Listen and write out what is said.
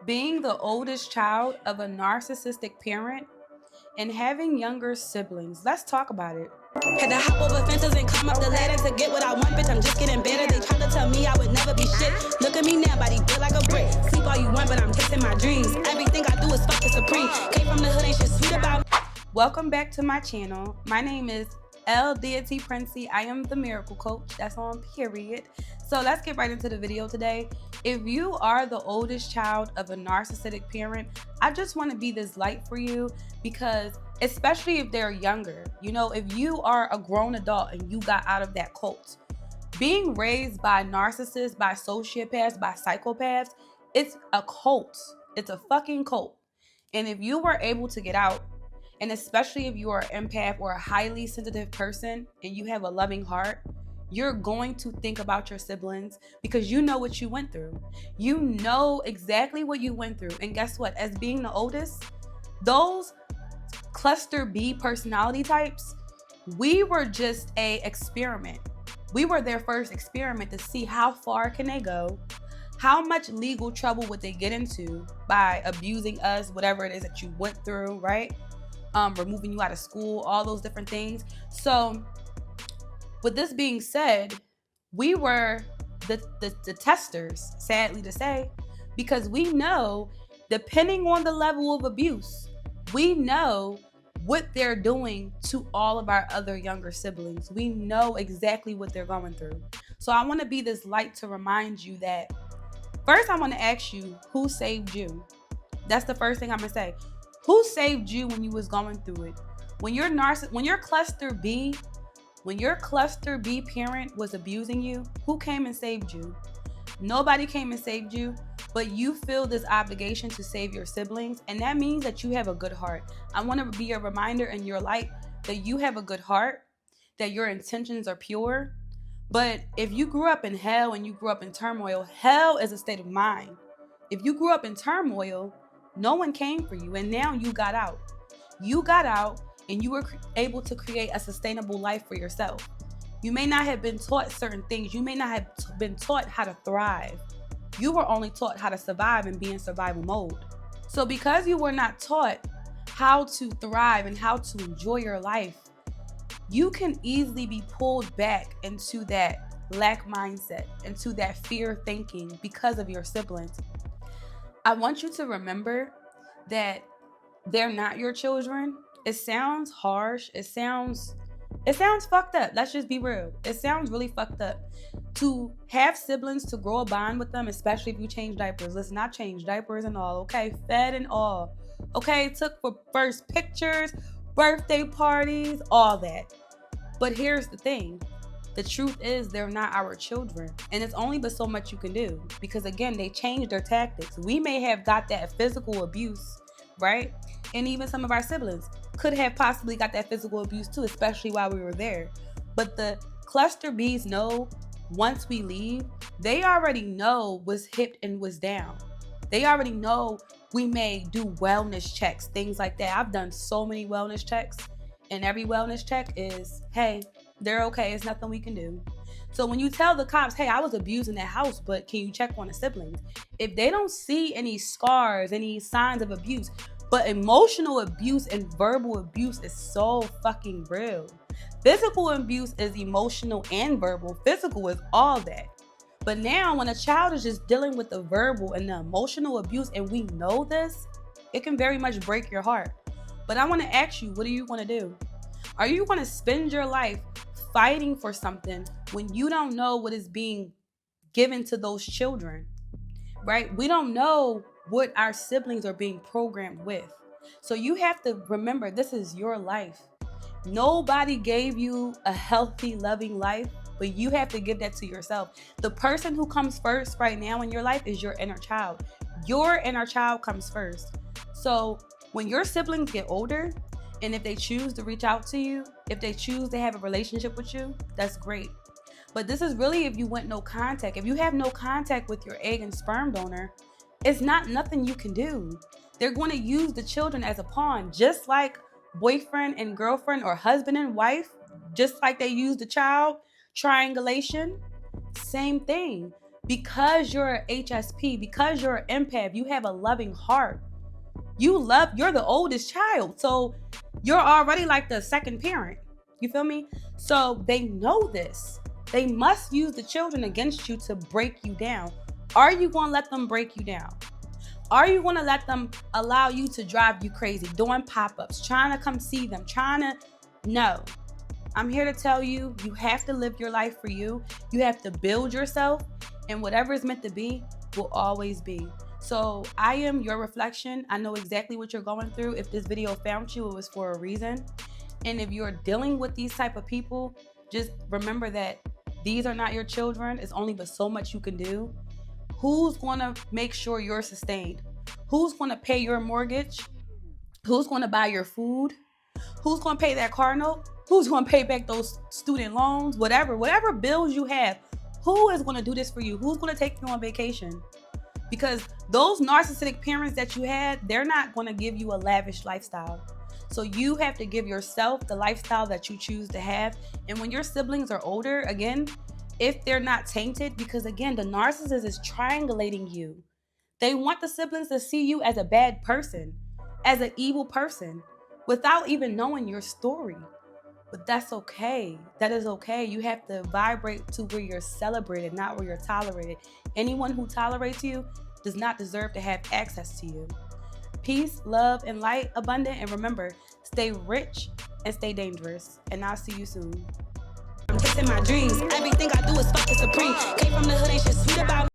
Being the oldest child of a narcissistic parent and having younger siblings. Let's talk about it. Had to hop over fences and climb up the ladder to get what I want, bitch. I'm just getting better. They tried to tell me I would never be shit. Look at me now, body built like a brick. Sleep all you want, but I'm chasing my dreams. Everything I do is fuck the supreme. Came from the hood, ain't shit sweet about me. Welcome back to my channel. My name is Deity Princey. I am the miracle coach. That's on period. So let's get right into the video today. If you are the oldest child of a narcissistic parent, I just want to be this light for you, because especially if they're younger, if you are a grown adult and you got out of that cult, being raised by narcissists, by sociopaths, by psychopaths, it's a cult. It's a fucking cult. And if you were able to get out, and especially if you are an empath or a highly sensitive person and you have a loving heart, you're going to think about your siblings because you know what you went through. You know exactly what you went through. And guess what? As being the oldest, those cluster B personality types, we were just an experiment. We were their first experiment to see how far can they go, how much legal trouble would they get into by abusing us, whatever it is that you went through, right? Removing you out of school, all those different things. So with this being said, we were the testers, sadly to say, because we know, depending on the level of abuse, we know what they're doing to all of our other younger siblings. We know exactly what they're going through. So I want to be this light to remind you that, first I want to ask you, who saved you? That's the first thing I'm going to say. Who saved you when you was going through it? When your cluster B parent was abusing you, who came and saved you? Nobody came and saved you, but you feel this obligation to save your siblings, and that means that you have a good heart. I want to be a reminder in your light that you have a good heart, that your intentions are pure. But if you grew up in hell and you grew up in turmoil, hell is a state of mind. If you grew up in turmoil, no one came for you, and now you got out. You got out, and you were able to create a sustainable life for yourself. You may not have been taught certain things. You may not have been taught how to thrive. You were only taught how to survive and be in survival mode. So because you were not taught how to thrive and how to enjoy your life, you can easily be pulled back into that lack mindset, into that fear thinking because of your siblings. I want you to remember that they're not your children. It sounds harsh. It sounds fucked up. Let's just be real. It sounds really fucked up to have siblings, to grow a bond with them, especially if you change diapers. Listen, I changed diapers and all, okay? Fed and all. Okay, took for first pictures, birthday parties, all that. But here's the thing. The truth is, they're not our children. And it's only but so much you can do. Because again, they changed their tactics. We may have got that physical abuse, right? And even some of our siblings could have possibly got that physical abuse too, especially while we were there. But the cluster Bs know, once we leave, they already know what's hip and what's down. They already know we may do wellness checks, things like that. I've done so many wellness checks, and every wellness check is, hey, they're okay. It's nothing we can do. So when you tell the cops, hey, I was abused in that house, but can you check on the siblings? If they don't see any scars, any signs of abuse, but emotional abuse and verbal abuse is so fucking real. Physical abuse is emotional and verbal. Physical is all that. But now when a child is just dealing with the verbal and the emotional abuse, and we know this, it can very much break your heart. But I want to ask you, what do you want to do? Are you going to spend your life fighting for something when you don't know what is being given to those children, right? We don't know what our siblings are being programmed with. So you have to remember, this is your life. Nobody gave you a healthy, loving life, but you have to give that to yourself. The person who comes first right now in your life is your inner child. Your inner child comes first. So when your siblings get older, and if they choose to reach out to you, if they choose to have a relationship with you, that's great. But this is really if you went no contact. If you have no contact with your egg and sperm donor, it's nothing you can do. They're going to use the children as a pawn, just like boyfriend and girlfriend or husband and wife, just like they use the child, triangulation, same thing. Because you're an HSP, because you're an empath, you have a loving heart. You're the oldest child. So you're already like the second parent. You feel me? So they know this. They must use the children against you to break you down. Are you going to let them break you down? Are you going to let them allow you to drive you crazy, doing pop-ups, trying to come see them, No. I'm here to tell you, you have to live your life for you. You have to build yourself, and whatever is meant to be will always be. So I am your reflection. I know exactly what you're going through. If this video found you, it was for a reason. And if you're dealing with these type of people, just remember that these are not your children. It's only but so much you can do. Who's going to make sure you're sustained? Who's going to pay your mortgage? Who's going to buy your food? Who's going to pay that car note? Who's going to pay back those student loans? Whatever bills you have, who is going to do this for you? Who's going to take you on vacation? Because those narcissistic parents that you had, they're not going to give you a lavish lifestyle. So you have to give yourself the lifestyle that you choose to have. And when your siblings are older, again, if they're not tainted, because again, the narcissist is triangulating you. They want the siblings to see you as a bad person, as an evil person, without even knowing your story. But that's okay. That is okay. You have to vibrate to where you're celebrated, not where you're tolerated. Anyone who tolerates you does not deserve to have access to you. Peace, love, and light abundant. And remember, stay rich and stay dangerous. And I'll see you soon. I'm chasing my dreams. Everything I do is fucking supreme. Came from the hood, ain't shit sweet about me.